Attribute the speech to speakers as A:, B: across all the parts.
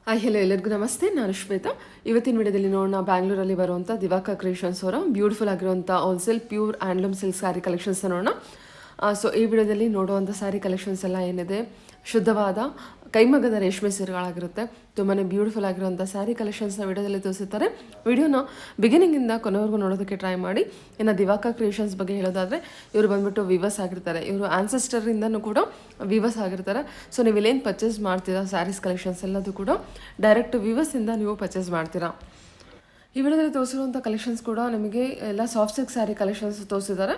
A: Hi hello ಎಲ್ಲರಿಗೂ ನಮಸ್ತೆ. ನಾನು ಶ್ವೇತಾ. ಇವತ್ತಿನ ವಿಡಿಯೋದಲ್ಲಿ ನೋಡೋಣ ಬ್ಯಾಂಗ್ಳೂರಲ್ಲಿ ಬರುವಂಥ ದಿವಾಕರ್ ಕ್ರಿಯೇಷನ್ಸ್ ಅವರ ಬ್ಯೂಟಿಫುಲ್ ಆಗಿರುವಂಥ wholesale pure handloom silk sari collections ನೋಡೋಣ. ಸೊ ಈ ವಿಡಿಯೋದಲ್ಲಿ ನೋಡುವಂಥ ಸ್ಯಾರಿ ಕಲೆಕ್ಷನ್ಸ್ ಎಲ್ಲ ಏನಿದೆ ಶುದ್ಧವಾದ ಕೈಮಗ್ಗದ ರೇಷ್ಮೆ ಸೀರೆಗಳಾಗಿರುತ್ತೆ. ತುಂಬಾ ಬ್ಯೂಟಿಫುಲ್ ಆಗಿರುವಂಥ ಸ್ಯಾರಿ ಕಲೆಕ್ಷನ್ಸ್ನ ವಿಡಿಯೋದಲ್ಲಿ ತೋರಿಸಿರ್ತಾರೆ. ವಿಡಿಯೋನ ಬಿಗಿನಿಂಗಿಂದ ಕೊನೆವರೆಗೂ ನೋಡೋದಕ್ಕೆ ಟ್ರೈ ಮಾಡಿ. ಇನ್ನು ದಿವಾಕರ್ ಕ್ರಿಯೇಷನ್ಸ್ ಬಗ್ಗೆ ಹೇಳೋದಾದರೆ ಇವರು ಬಂದ್ಬಿಟ್ಟು ವಿವರ್ಸ್ ಆಗಿರ್ತಾರೆ. ಇವರು ಆನ್ಸೆಸ್ಟರಿಂದನೂ ಕೂಡ ವಿವರ್ಸ್ ಆಗಿರ್ತಾರೆ. ಸೊ ನೀವು ಇಲ್ಲೇನು ಪರ್ಚೇಸ್ ಮಾಡ್ತೀರಾ ಸ್ಯಾರೀಸ್ ಕಲೆಕ್ಷನ್ಸ್ ಎಲ್ಲದೂ ಕೂಡ ಡೈರೆಕ್ಟ್ ವಿವರ್ಸಿಂದ ನೀವು ಪರ್ಚೇಸ್ ಮಾಡ್ತೀರಾ. ಈ ವಿಡಿಯೋದಲ್ಲಿ ತೋರಿಸಿರುವಂಥ ಕಲೆಕ್ಷನ್ಸ್ ಕೂಡ ನಿಮಗೆ ಎಲ್ಲ ಸಾಫ್ಟ್ ಸಿಲ್ಕ್ ಸ್ಯಾರಿ ಕಲೆಕ್ಷನ್ಸ್ ತೋರಿಸಿದ್ದಾರೆ.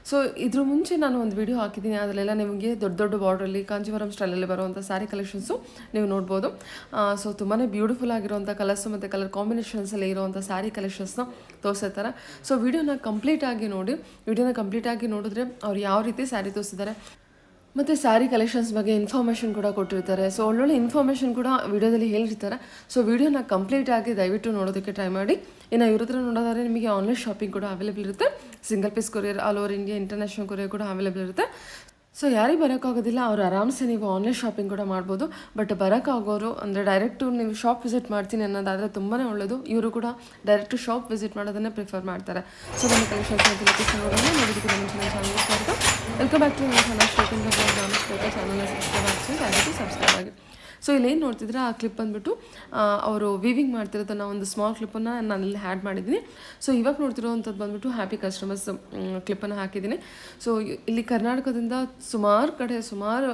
A: ಸೊ ಇದ್ರ ಮುಂಚೆ ನಾನು ಒಂದು ವಿಡಿಯೋ ಹಾಕಿದ್ದೀನಿ, ಅದರಲ್ಲೆಲ್ಲ ನಿಮಗೆ ದೊಡ್ಡ ದೊಡ್ಡ ಬಾರ್ಡ್ರಲ್ಲಿ ಕಾಂಜೀವರಂ ಸ್ಟೈಲಲ್ಲಿ ಬರುವಂಥ ಸ್ಯಾರಿ ಕಲೆಕ್ಷನ್ಸು ನೀವು ನೋಡ್ಬೋದು. ಸೊ ತುಂಬಾ ಬ್ಯೂಟಿಫುಲ್ ಆಗಿರುವಂಥ ಕಲರ್ಸು ಮತ್ತು ಕಲರ್ ಕಾಂಬಿನೇಷನ್ಸಲ್ಲಿ ಇರುವಂಥ ಸ್ಯಾರಿ ಕಲೆಕ್ಷನ್ಸ್ನ ತೋರಿಸಿರ್ತಾರೆ. ಸೊ ವಿಡಿಯೋನ ಕಂಪ್ಲೀಟಾಗಿ ನೋಡಿ. ವಿಡಿಯೋನ ಕಂಪ್ಲೀಟಾಗಿ ನೋಡಿದ್ರೆ ಅವ್ರು ಯಾವ ರೀತಿ ಸ್ಯಾರಿ ತೋರಿಸಿದ್ದಾರೆ ಮತ್ತು ಸ್ಯಾರಿ ಕಲೆಕ್ಷನ್ಸ್ ಬಗ್ಗೆ ಇನ್ಫಾರ್ಮೇಷನ್ ಕೂಡ ಕೊಟ್ಟಿರ್ತಾರೆ. ಸೊ ಒಳ್ಳೊಳ್ಳೆ ಇನ್ಫಾರ್ಮೇಷನ್ ಕೂಡ ವಿಡಿಯೋದಲ್ಲಿ ಹೇಳಿರ್ತಾರೆ. ಸೊ ವಿಡಿಯೋನ ಕಂಪ್ಲೀಟಾಗಿ ದಯವಿಟ್ಟು ನೋಡೋದಕ್ಕೆ ಟ್ರೈ ಮಾಡಿ. ಇನ್ನು ಇವ್ರ ಹತ್ರ ನೋಡೋದಾದರೆ ನಿಮಗೆ ಆನ್ಲೈನ್ ಶಾಪಿಂಗ್ ಕೂಡ ಅವೈಲೇಬಲ್ ಇರುತ್ತೆ. Single piece courier, all over India international courier ಕೂಡ ಅವೈಲೇಬಲ್ ಇರುತ್ತೆ. ಸೊ ಯಾರಿಗೆ ಬರೋಕ್ಕಾಗೋದಿಲ್ಲ ಅವರು ಆರಾಮ್ಸೆ ನೀವು ಆನ್ಲೈನ್ ಶಾಪಿಂಗ್ ಕೂಡ ಮಾಡ್ಬೋದು. ಬಟ್ ಬರೋಕ್ಕಾಗೋರು ಅಂದರೆ ಡೈರೆಕ್ಟು ನೀವು ಶಾಪ್ ವಿಸಿಟ್ ಮಾಡ್ತೀನಿ ಅನ್ನೋದಾದರೆ ತುಂಬಾ ಒಳ್ಳೆಯದು. ಇವರು ಕೂಡ ಡೈರೆಕ್ಟು ಶಾಪ್ ವಿಸಿಟ್ ಮಾಡೋದನ್ನೇ ಪ್ರಿಫರ್ ಮಾಡ್ತಾರೆ. ಸೊ ನಮ್ಮ ಕಲೆಕ್ಷನ್ಸ್ ನೋಡೋಣ. ನೋಡೋದಕ್ಕೆ ನಮ್ಮ ಚಾನಲ್ ಸ್ವಾಗತ. ವೆಲ್ಕಮ್ ಬ್ಯಾಕ್ ಟು ನನ್ನ ಚಾನಲ್ ಚಾನಲ್ನ ಸಬ್ಸ್ಕ್ರೈಬ್ ಆಗಿ. ಸೊ ಇಲ್ಲೇನು ನೋಡ್ತಿದ್ರೆ ಆ ಕ್ಲಿಪ್ ಬಂದುಬಿಟ್ಟು ಅವರು ವೀವಿಂಗ್ ಮಾಡ್ತಿರೋದನ್ನ ಒಂದು ಸ್ಮಾಲ್ ಕ್ಲಿಪ್ಪನ್ನು ನಾನು ಇಲ್ಲಿ ಹ್ಯಾಡ್ ಮಾಡಿದ್ದೀನಿ. ಸೊ ಇವಾಗ ನೋಡ್ತಿರೋವಂಥದ್ದು ಬಂದುಬಿಟ್ಟು ಹ್ಯಾಪಿ ಕಸ್ಟಮರ್ಸ್ ಕ್ಲಿಪ್ಪನ್ನು ಹಾಕಿದ್ದೀನಿ. ಸೊ ಇಲ್ಲಿ ಕರ್ನಾಟಕದಿಂದ ಸುಮಾರು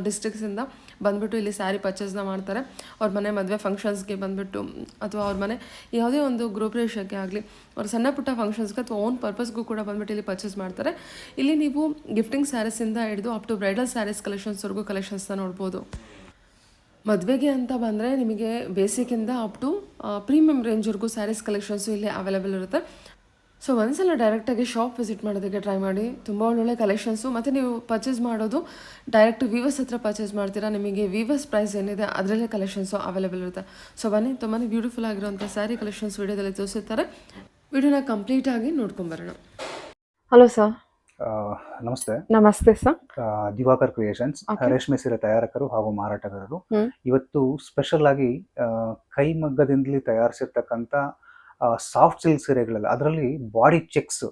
A: ಡಿಸ್ಟ್ರಿಕ್ಸಿಂದ ಬಂದುಬಿಟ್ಟು ಇಲ್ಲಿ ಸ್ಯಾರಿ ಪರ್ಚೇಸ್ನ ಮಾಡ್ತಾರೆ. ಅವ್ರ ಮನೆ ಮದುವೆ ಫಂಕ್ಷನ್ಸ್ಗೆ ಬಂದುಬಿಟ್ಟು ಅಥವಾ ಅವ್ರ ಮನೆ ಯಾವುದೇ ಒಂದು ಗೃಹಪ್ರವೇಶಕ್ಕೆ ಆಗಲಿ, ಅವ್ರ ಸಣ್ಣ ಪುಟ್ಟ ಫಂಕ್ಷನ್ಸ್ಗೆ ಅಥವಾ ಓನ್ ಪರ್ಪಸ್ಗೂ ಕೂಡ ಬಂದುಬಿಟ್ಟು ಇಲ್ಲಿ ಪರ್ಚೇಸ್ ಮಾಡ್ತಾರೆ. ಇಲ್ಲಿ ನೀವು ಗಿಫ್ಟಿಂಗ್ ಸ್ಯಾರೀಸಿಂದ ಹಿಡಿದು ಅಪ್ ಟು ಬ್ರೈಡಲ್ ಸ್ಯಾರೀಸ್ ಕಲೆಕ್ಷನ್ಸ್ವರೆಗೂ ಕಲೆಕ್ಷನ್ಸ್ನ ನೋಡ್ಬೋದು. ಮದುವೆಗೆ ಅಂತ ಬಂದರೆ ನಿಮಗೆ ಬೇಸಿಕ್ಕಿಂದ ಅಪ್ ಟು ಪ್ರೀಮಿಯಂ ರೇಂಜ್ವರೆಗೂ ಸ್ಯಾರೀಸ್ ಕಲೆಕ್ಷನ್ಸು ಇಲ್ಲಿ ಅವೈಲೇಬಲ್ ಇರುತ್ತೆ. ಸೊ ಒಂದ್ಸಲ ಡೈರೆಕ್ಟಾಗಿ ಶಾಪ್ ವಿಸಿಟ್ ಮಾಡೋದಕ್ಕೆ ಟ್ರೈ ಮಾಡಿ. ತುಂಬ ಒಳ್ಳೊಳ್ಳೆ ಕಲೆಕ್ಷನ್ಸು. ಮತ್ತು ನೀವು ಪರ್ಚೇಸ್ ಮಾಡೋದು ಡೈರೆಕ್ಟ್ ವೀವರ್ಸ್ ಹತ್ರ ಪರ್ಚೇಸ್ ಮಾಡ್ತೀರಾ, ನಿಮಗೆ ವೀವರ್ಸ್ ಪ್ರೈಸ್ ಏನಿದೆ ಅದರಲ್ಲೇ ಕಲೆಕ್ಷನ್ಸು ಅವೈಲೇಬಲ್ ಇರುತ್ತೆ. ಸೊ ಬನ್ನಿ, ತುಂಬಾ ಬ್ಯೂಟಿಫುಲ್ ಆಗಿರುವಂಥ ಸ್ಯಾರಿ ಕಲೆಕ್ಷನ್ಸ್ ವಿಡಿಯೋದಲ್ಲಿ ತೋರಿಸಿರ್ತಾರೆ. ವಿಡಿಯೋನ ಕಂಪ್ಲೀಟಾಗಿ ನೋಡ್ಕೊಂಬರೋಣ. Hello sir.
B: ನಮಸ್ತೆ.
A: ನಮಸ್ತೆ ಸರ್.
B: ದಿವಾಕರ್ ಕ್ರಿಯೇಷನ್ಸ್ ರೇಷ್ಮೆ ಸೀರೆ ತಯಾರಕರು ಹಾಗೂ ಮಾರಾಟಗಾರರು. ಇವತ್ತು ಸ್ಪೆಷಲ್ ಆಗಿ ಕೈಮಗ್ಗದಿಂದಲೇ ತಯಾರಿಸಿರ್ತಕ್ಕಂಥ ಸಾಫ್ಟ್ ಸಿಲ್ಕ್ ಸೀರೆಗಳೆಲ್ಲ, ಅದರಲ್ಲಿ ಬಾಡಿ ಚೆಕ್ಸ್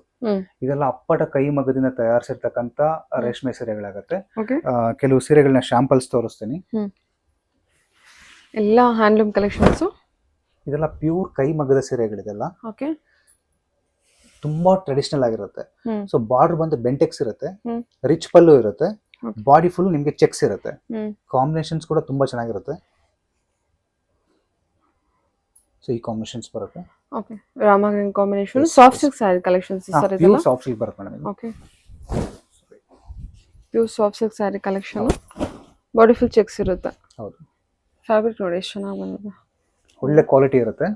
B: ಇದೆಲ್ಲ ಅಪ್ಪಟ ಕೈಮಗ್ಗದಿಂದ ತಯಾರಿಸಿರ್ತಕ್ಕಂಥ ರೇಷ್ಮೆ ಸೀರೆಗಳಾಗತ್ತೆ. ಕೆಲವು ಸೀರೆಗಳನ್ನ ಶಾಂಪಲ್ಸ್ ತೋರಿಸ್ತೀನಿ.
A: ಎಲ್ಲ ಹ್ಯಾಂಡ್ಲೂಮ್ ಕಲೆಕ್ಷನ್ಸ್,
B: ಇದೆಲ್ಲ ಪ್ಯೂರ್ ಕೈಮಗ್ಗದ ಸೀರೆಗಳಿದೆಲ್ಲ. ತುಂಬಾ ಟ್ರೆಡಿಷನಲ್ ಆಗಿರುತ್ತೆ. ಸೊ ಬಾರ್ಡರ್ ಬಂದು ಬೆಂಟೆಕ್ಸ್ ಇರುತ್ತೆ, ರಿಚ್ ಪಲ್ಲು ಇರುತ್ತೆ, ಬಾಡಿ ಫುಲ್ ನಿಮ್ಗೆ ಚೆಕ್ಸ್ ಇರುತ್ತೆ. ಕಾಂಬಿನೇಷನ್ಸ್ ಕೂಡ ತುಂಬಾ ಚೆನ್ನಾಗಿರುತ್ತೆ. ಸೊ ಈ ಕಾಂಬಿನೇಷನ್ಸ್ ಬರುತ್ತೆ.
A: Okay, Rama green combination soft silk sari collections sir. ಇದೆಲ್ಲ
B: ಪ್ಯೂರ್ ಸಾಫ್ಟ್ ಸಿಲ್ಕ್ ಬರುತ್ತೆ madam.
A: Okay, pure soft silk sari collection, body full cheques ಇರುತ್ತೆ.
B: ಹೌದು.
A: ಫ್ಯಾಬ್ರಿಕ್ ನೋಡಿ ಎಷ್ಟು ಚೆನ್ನಾಗಿ ಬಂದಿದೆ,
B: ಒಳ್ಳೆ ಕ್ವಾಲಿಟಿ ಇರುತ್ತೆ.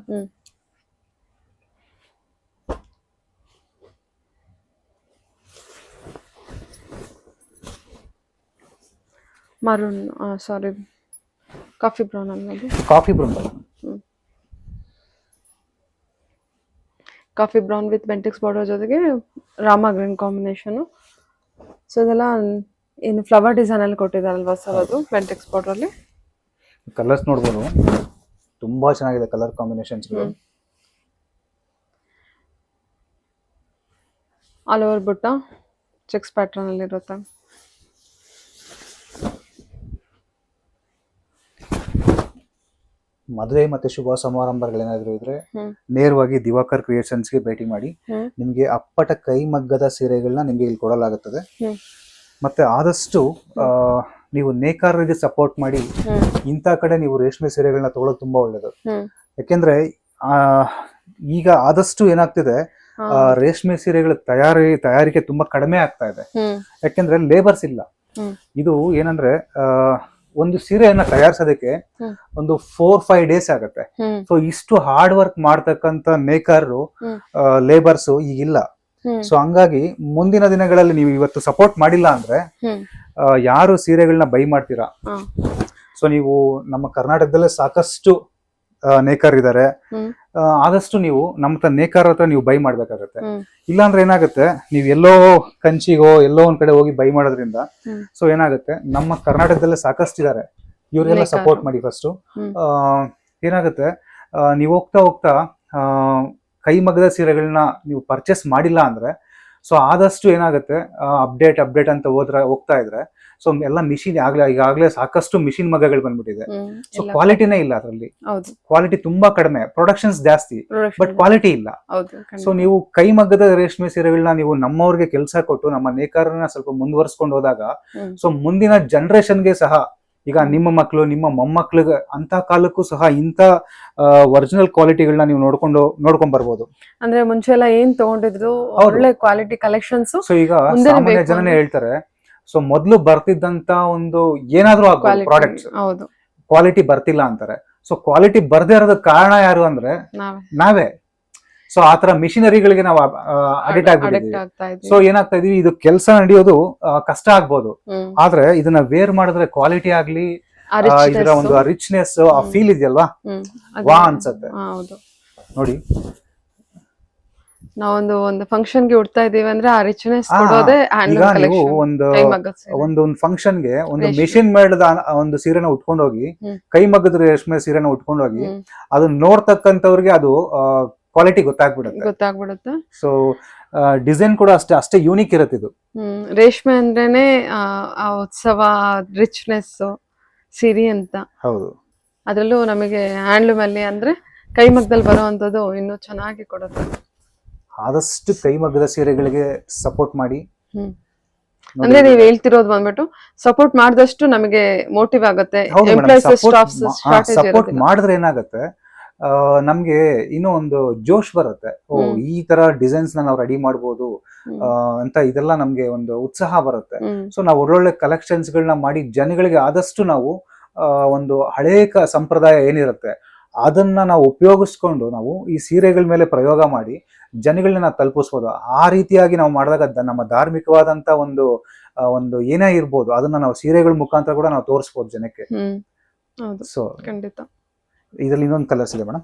A: ಮರೂನ್, ಸಾರಿ ಕಾಫಿ ಬ್ರೌನ್ ಅನ್ನೋದು.
B: Coffee brown,
A: coffee brown with Bentex border ಜೊತೆಗೆ ರಾಮ ಗ್ರೀನ್ ಕಾಂಬಿನೇಷನು. ಸೊ ಇದೆಲ್ಲ ಏನು ಫ್ಲವರ್ ಡಿಸೈನ್ ಅಲ್ಲಿ ಕೊಟ್ಟಿದ್ದಾರಲ್ವಾ ಸರ್, ಅದು ಬೆಂಟೆಕ್ಸ್ ಬಾರ್ಡರ್ ಅಲ್ಲಿ.
B: ಕಲರ್ಸ್ ನೋಡ್ಬೋದು, ತುಂಬಾ ಚೆನ್ನಾಗಿದೆ ಕಲರ್ ಕಾಂಬಿನೇಷನ್ಸ್.
A: ಆಲ್ ಓವರ್ ಬುಟ್ಟ ಚೆಕ್ಸ್ ಪ್ಯಾಟರ್ನ್ ಅಲ್ಲಿ ಇರುತ್ತೆ.
B: ಮದುವೆ ಮತ್ತೆ ಶುಭ ಸಮಾರಂಭಗಳೇನಾದ್ರೂ ಇದ್ರೆ ನೇರವಾಗಿ ದಿವಾಕರ್ ಕ್ರಿಯೇಷನ್ಸ್ ಗೆ ಭೇಟಿ ಮಾಡಿ. ನಿಮ್ಗೆ ಅಪ್ಪಟ ಕೈಮಗ್ಗದ ಸೀರೆಗಳನ್ನ ನಿಮ್ಗೆ ಇಲ್ಲಿ ಕೊಡಲಾಗುತ್ತದೆ. ಮತ್ತೆ ಆದಷ್ಟು ನೀವು ನೇಕಾರರಿಗೆ ಸಪೋರ್ಟ್ ಮಾಡಿ. ಇಂಥ ಕಡೆ ನೀವು ರೇಷ್ಮೆ ಸೀರೆಗಳನ್ನ ತಗೊಳ್ಳೋದು ತುಂಬಾ ಒಳ್ಳೇದು. ಯಾಕೆಂದ್ರೆ ಈಗ ಆದಷ್ಟು ಏನಾಗ್ತಿದೆ, ರೇಷ್ಮೆ ಸೀರೆಗಳ ತಯಾರಿಕೆ ತುಂಬಾ ಕಡಿಮೆ ಆಗ್ತಾ ಇದೆ. ಯಾಕೆಂದ್ರೆ ಲೇಬರ್ಸ್ ಇಲ್ಲ. ಇದು ಏನಂದ್ರೆ ಒಂದು ಸೀರೆಯನ್ನ ತಯಾರಿಸೋದಕ್ಕೆ ಒಂದು 4-5 ಡೇಸ್ ಆಗುತ್ತೆ. ಸೊ ಇಷ್ಟು ಹಾರ್ಡ್ ವರ್ಕ್ ಮಾಡ್ತಕ್ಕಂತ ನೇಕಾರರು, ಲೇಬರ್ಸ್ ಈಗಿಲ್ಲ. ಸೊ ಹಂಗಾಗಿ ಮುಂದಿನ ದಿನಗಳಲ್ಲಿ ನೀವು ಇವತ್ತು ಸಪೋರ್ಟ್ ಮಾಡಿಲ್ಲ ಅಂದ್ರೆ ಯಾರು ಸೀರೆಗಳನ್ನ ಬೈ ಮಾಡ್ತೀರಾ? ಸೊ ನೀವು ನಮ್ಮ ಕರ್ನಾಟಕದಲ್ಲೇ ಸಾಕಷ್ಟು ನೇಕಾರಿದ್ದಾರೆ. ಆದಷ್ಟು ನೀವು ನಮ್ಮ ನೇಕಾರ ಹತ್ರ ನೀವು ಬೈ ಮಾಡ್ಬೇಕಾಗತ್ತೆ. ಇಲ್ಲಾಂದ್ರೆ ಏನಾಗುತ್ತೆ, ನೀವು ಎಲ್ಲೋ ಕಂಚಿಗೋ ಎಲ್ಲೋ ಒಂದ್ ಕಡೆ ಹೋಗಿ ಬೈ ಮಾಡೋದ್ರಿಂದ ಸೊ ಏನಾಗುತ್ತೆ, ನಮ್ಮ ಕರ್ನಾಟಕದಲ್ಲೇ ಸಾಕಷ್ಟು ಇದಾರೆ ಇವರಿಗೆಲ್ಲ
A: ನೇಕಾರ.
B: ಸಪೋರ್ಟ್ ಮಾಡಿ ಫಸ್ಟ್.
A: ಹ್ಮ್.
B: ಏನಾಗುತ್ತೆ, ನೀವು ಹೋಗ್ತಾ ಹೋಗ್ತಾ ಕೈಮಗ್ಗದ ಸೀರೆಗಳನ್ನ ನೀವು ಪರ್ಚೇಸ್ ಮಾಡಿಲ್ಲ ಅಂದ್ರೆ ಸೊ ಆದಷ್ಟು ಏನಾಗುತ್ತೆ, ಅಪ್ಡೇಟ್ ಅಂತ ಹೋಗ್ತಾ ಇದ್ರೆ ಸೊ ಎಲ್ಲ ಮಿಷಿನ್ ಈಗಾಗಲೇ ಸಾಕಷ್ಟು ಮಿಷಿನ್ ಮಗ್ಗಗಳು ಬಂದ್ಬಿಟ್ಟಿದೆ. ಸೊ
A: ಎಲ್ಲ
B: ಕ್ವಾಲಿಟಿನೇ ಇಲ್ಲ ಅದರಲ್ಲಿ,
A: ಹೌದು
B: ಕ್ವಾಲಿಟಿ ತುಂಬಾ ಕಡಿಮೆ, ಪ್ರೊಡಕ್ಷನ್ಸ್ ಜಾಸ್ತಿ ಬಟ್
A: production.
B: ಕ್ವಾಲಿಟಿ ಇಲ್ಲ.
A: ಹೌದು
B: ಸೊ ನೀವು ಕೈಮಗ್ಗದ ರೇಷ್ಮೆ ಸೀರೆಗಳನ್ನ ನೀವು ನಮ್ಮವ್ರಿಗೆ ಕೆಲಸ ಕೊಟ್ಟು ನಮ್ಮ ನೇಕಾರನ ಸ್ವಲ್ಪ ಮುಂದುವರ್ಸ್ಕೊಂಡು ಹೋದಾಗ
A: ಹ್ಮ್.
B: ಸೊ ಮುಂದಿನ ಜನರೇಷನ್ಗೆ ಸಹ, ಈಗ ನಿಮ್ಮ ಮಕ್ಕಳು ನಿಮ್ಮ ಮೊಮ್ಮಕ್ಳಿಗೆ ಅಂತ ಕಾಲಕ್ಕೂ ಸಹ ಇಂಥ ಒರಿಜಿನಲ್ ಕ್ವಾಲಿಟಿಗಳನ್ನ ನೀವು ನೋಡ್ಕೊಂಡ್ ಬರ್ಬೋದು.
A: ಅಂದ್ರೆ ಮುಂಚೆ ಎಲ್ಲ ಏನ್ ತಗೊಂಡಿದ್ರು
B: ಹೌದು.
A: ಒಳ್ಳೆ ಕ್ವಾಲಿಟಿ ಕಲೆಕ್ಷನ್ಸ್,
B: ಸೊ ಈಗ
A: ಮುಂದೆನೆ
B: ಸಾಮಾನ್ಯ
A: ಬೇಕು
B: ಜನನೇ
A: ಅಂದ್ರೆ.
B: ಹೇಳ್ತಾರೆ, ಸೊ ಮೊದ್ಲು ಬರ್ತಿದ್ದಂತ ಒಂದು ಏನಾದ್ರೂ ಆಗ್ಬೋದು ಪ್ರಾಡಕ್ಟ್ಸ್
A: ಹೌದು
B: ಕ್ವಾಲಿಟಿ ಬರ್ತಿಲ್ಲ ಅಂತಾರೆ. ಸೊ ಕ್ವಾಲಿಟಿ ಬರ್ದೇ ಇರೋದಕ್ಕೆ ಕಾರಣ ಯಾರು ಅಂದ್ರೆ ನಾವೇ. ಸೊ ಆತರ ಮಿಷಿನರಿಗಳಿಗೆ ನಾವು ಅಡಿಕ್ಟ್ ಆಗ್ಬಿಟ್ಟಿದ್ದೀವಿ.
A: ಆಗ್ತಾ ಇದ್ವಿ.
B: ಸೊ ಏನಾಗ್ತಾ ಇದೀವಿ, ಇದು ಕೆಲಸ ನಡೆಯೋದು ಕಷ್ಟ ಆಗ್ಬೋದು, ಆದ್ರೆ ಇದನ್ನ ವೇರ್ ಮಾಡಿದ್ರೆ ಕ್ವಾಲಿಟಿ ಆಗ್ಲಿ, ಇದರ ಒಂದು ರಿಚ್ನೆಸ್, ಆ ಫೀಲ್ ಇದೆಯಲ್ವಾ, ವಾ ಅನ್ಸತ್ತೆ.
A: ಹೌದು
B: ನೋಡಿ,
A: ನಾವೊಂದು ಫಂಕ್ಷನ್ ಗೆ ಉಡ್ತಾ ಇದೀವಿ ಅಂದ್ರೆ ಆ ರಿಚ್ನೆಸ್ ಕೊಡೋದೇ
B: ಈಗ
A: ಹ್ಯಾಂಡ್ಲೂಮ್
B: ನೀವು
A: ಕಲೆಕ್ಷನ್.
B: ಒಂದು ಫಂಕ್ಷನ್ಗೆ ಒಂದು
A: ರೇಷ್ಮೆ.
B: ಮಿಷಿನ್ ಮೇಡದ ಒಂದು ಸೀರೆನ ಉಟ್ಕೊಂಡೋಗಿ,
A: ಹ್ಮ್.
B: ಕೈಮಗ್ಗದ ರೇಷ್ಮೆ ಸೀರೆನ ಉಟ್ಕೊಂಡೋಗಿ ಅದನ್ನ ನೋಡ್ತಕ್ಕಂಥವ್ರಿಗೆ ಅದು ಕ್ವಾಲಿಟಿ
A: ಗೊತ್ತಾಗ್ಬಿಡುತ್ತೆ.
B: ಸೊ ಡಿಸೈನ್ ಕೂಡ ಅಷ್ಟೇ ಯೂನಿಕ್ ಇರುತ್ತೆ ಇದು.
A: ರೇಷ್ಮೆ ಅಂದ್ರೇನೆ ಆ ಉತ್ಸವ, ರಿಚ್ನೆಸ್, ಸಿರಿ ಅಂತ.
B: ಹೌದು,
A: ಅದ್ರಲ್ಲೂ ನಮಗೆ ಹ್ಯಾಂಡ್ಲೂಮ್ ಅಲ್ಲಿ ಅಂದ್ರೆ ಕೈಮಗ್ಗದಲ್ಲಿ ಬರುವಂತದ್ದು ಇನ್ನೂ ಚೆನ್ನಾಗಿ ಕೊಡುತ್ತೆ.
B: ಆದಷ್ಟು ಕೈಮಗ್ಗದ ಸೀರೆಗಳಿಗೆ ಸಪೋರ್ಟ್ ಮಾಡಿ.
A: ಹ್ಮ್. ಅಂದ್ರೆ ನೀವ್ ಹೇಳ್ತಿರೋದು ಬಂದ್ಬಿಟ್ಟು ಸಪೋರ್ಟ್ ಮಾಡಿದಷ್ಟು ನಮಗೆ ಮೋಟಿವ್ ಆಗುತ್ತೆ. ಎಂಪ್ಲಾಯ್ಸ್ ಸ್ಟಾಫ್ಸ್ ಶಾರ್ಟೇಜ್
B: ಸಪೋರ್ಟ್
A: ಇರೋದಿಲ್ಲ.
B: ಮಾಡಿದ್ರೆ ಏನಾಗುತ್ತೆ, ನಮ್ಗೆ ಇನ್ನೂ ಒಂದು ಜೋಶ್ ಬರುತ್ತೆ. ಈ ತರ ಡಿಸೈನ್ಸ್ ನಾವು ರೆಡಿ ಮಾಡ್ಬೋದು ಅಂತ, ಇದೆಲ್ಲ ನಮ್ಗೆ ಒಂದು ಉತ್ಸಾಹ ಬರುತ್ತೆ. ಸೊ ನಾವು ಒಳ್ಳೊಳ್ಳೆ ಕಲೆಕ್ಷನ್ಸ್ ಗಳನ್ನ ಮಾಡಿ ಜನಗಳಿಗೆ ಆದಷ್ಟು ನಾವು ಒಂದು ಹಳೇ ಸಂಪ್ರದಾಯ ಏನಿರುತ್ತೆ ಅದನ್ನ ನಾವು ಉಪಯೋಗಿಸ್ಕೊಂಡು ನಾವು ಈ ಸೀರೆಗಳ ಮೇಲೆ ಪ್ರಯೋಗ ಮಾಡಿ ಜನಗಳನ್ನ ನಾವು ತಲುಪಿಸ್ಬೋದು. ಆ ರೀತಿಯಾಗಿ ನಾವು ಮಾಡಿದಾಗ ನಮ್ಮ ಧಾರ್ಮಿಕವಾದಂತ ಒಂದು ಏನೇ ಇರ್ಬೋದು ಅದನ್ನ ನಾವು ಸೀರೆಗಳ ಮುಖಾಂತರ ಕೂಡ ನಾವು ತೋರಿಸ್ಬೋದು ಜನಕ್ಕೆ.
A: ಹೌದು,
B: ಸೊ
A: ಖಂಡಿತ.
B: ಇದರಲ್ಲಿ ಇನ್ನೊಂದು ಕಲರ್ಸ್ ಇದೆ ಮೇಡಮ್.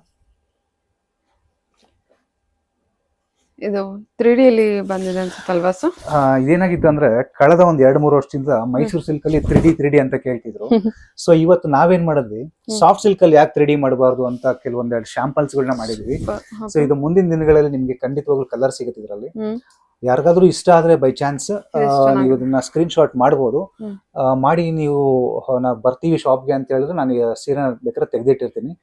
A: ಇದು 3D ಅಲ್ಲಿ ಬಂದಿದೆ ಅನ್ಸುತ್ತಲ್ವಾ ಸರ್?
B: ಇದೇನಾಗಿತ್ತು ಅಂದ್ರೆ ಕಳೆದ ಒಂದ್ 2-3 ವರ್ಷದಿಂದ ಮೈಸೂರು ಸಿಲ್ಕ್ ಅಲ್ಲಿ 3D ಅಂತ ಕೇಳ್ತಿದ್ರು. ಸೊ ಇವತ್ತು ನಾವೇನ್ ಮಾಡಿದ್ವಿ, ಸಾಫ್ಟ್ ಸಿಲ್ಕ್ ಅಲ್ಲಿ ಯಾಕೆ 3D ಮಾಡಬಾರ್ದು ಅಂತ ಕೆಲವೊಂದೆರಡು ಶಾಂಪಲ್ಸ್ ಗಳನ್ನ ಮಾಡಿದ್ವಿ. ಸೊ ಇದು ಮುಂದಿನ ದಿನಗಳಲ್ಲಿ ನಿಮ್ಗೆ ಖಂಡಿತವಾಗ್ಲೂ ಕಲರ್ ಸಿಗುತ್ತೆ ಇದರಲ್ಲಿ. ಯಾರಿಗಾದ್ರೂ ಇಷ್ಟ ಆದ್ರೆ ಬೈ ಚಾನ್ಸ್ ನೀವು ಇದನ್ನ ಸ್ಕ್ರೀನ್ ಶಾಟ್ ಮಾಡ್ಬೋದು. ಮಾಡಿ ನೀವು ನಾವು ಬರ್ತೀವಿ ಶಾಪ್ಗೆ ಅಂತ ಹೇಳಿದ್ರೆ ನಾನು ಸೀರೆ ಬೇಕಾದ್ರೆ ತೆಗೆದಿಟ್ಟಿರ್ತೀನಿ.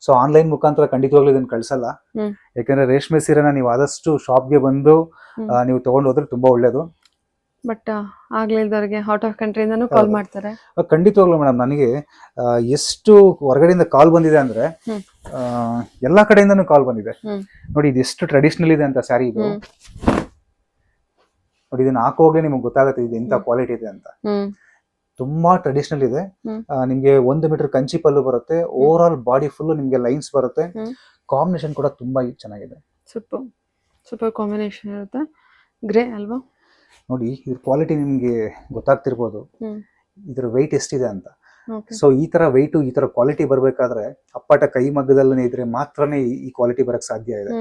B: ಸೊ ಆನ್ಲೈನ್ ಮುಖಾಂತರ ಖಂಡಿತವಾಗ್ಲೂ ಇದನ್ನ ಕಳ್ಸಲ್ಲ, ಯಾಕಂದ್ರೆ ರೇಷ್ಮೆ ಸೀರೆನ ನೀವು ಆದಷ್ಟು ಶಾಪ್ಗೆ ಬಂದು ನೀವು ತಗೊಂಡು ಹೋದ್ರೆ ತುಂಬಾ ಒಳ್ಳೇದು.
A: ಬಟ್ ಆಗ್ಲಿಲ್ದವ್ರಿಗೆ ಔಟ್ ಆಫ್ ಕಂಟ್ರಿಯಿಂದನೂ ಕಾಲ್ ಮಾಡ್ತಾರೆ.
B: ಖಂಡಿತವಾಗ್ಲೂ ಮೇಡಮ್, ನನಗೆ ಎಷ್ಟು ಹೊರಗಡೆಯಿಂದ ಕಾಲ್ ಬಂದಿದೆ ಅಂದ್ರೆ ಎಲ್ಲಾ ಕಡೆಯಿಂದನೂ ಕಾಲ್ ಬಂದಿದೆ. ನೋಡಿ ಇದು ಎಷ್ಟು ಟ್ರೆಡಿಷನಲ್ ಇದೆ ಅಂತ ಸ್ಯಾರಿ ಇದು. ನೋಡಿ ಇದನ್ನ ಹಾಕೋಗ್ಲೇ ನಿಮ್ಗೆ ಗೊತ್ತಾಗುತ್ತೆ ಇದು ಎಂತ ಕ್ವಾಲಿಟಿ ಇದೆ ಅಂತ. ತುಂಬಾ ಟ್ರೆಡಿಷನಲ್ ಇದೆ. ನಿಮ್ಗೆ 1 ಮೀಟರ್ ಕಂಚಿ ಪಲ್ಲು ಬರುತ್ತೆ, ಓವರ್ ಆಲ್ ಬಾಡಿ ಫುಲ್ ನಿಮ್ಗೆ ಲೈನ್ಸ್ ಬರುತ್ತೆ. ಕಾಂಬಿನೇಷನ್ ಕೂಡ ತುಂಬಾ ಚೆನ್ನಾಗಿದೆ.
A: ಸೂಪರ್ ಕಾಂಬಿನೇಷನ್ ಇರುತ್ತೆ. ಗ್ರೇ ಅಲ್ವಾ?
B: ನೋಡಿ ಇದ್ರ ಕ್ವಾಲಿಟಿ ನಿಮ್ಗೆ ಗೊತ್ತಾಗ್ತಿರ್ಬೋದು ಇದ್ರ ವೆಯ್ಟ್ ಎಷ್ಟಿದೆ ಅಂತ. ಸೊ ಈ ತರ ವೆಯ್ಟ್, ಈ ತರ ಕ್ವಾಲಿಟಿ ಬರ್ಬೇಕಾದ್ರೆ ಅಪ್ಪಟ ಕೈ ಮಗ್ಗದಲ್ಲೇ ಇದ್ರೆ ಮಾತ್ರನೇ ಈ ಕ್ವಾಲಿಟಿ ಬರಕ್ ಸಾಧ್ಯ ಇದೆ.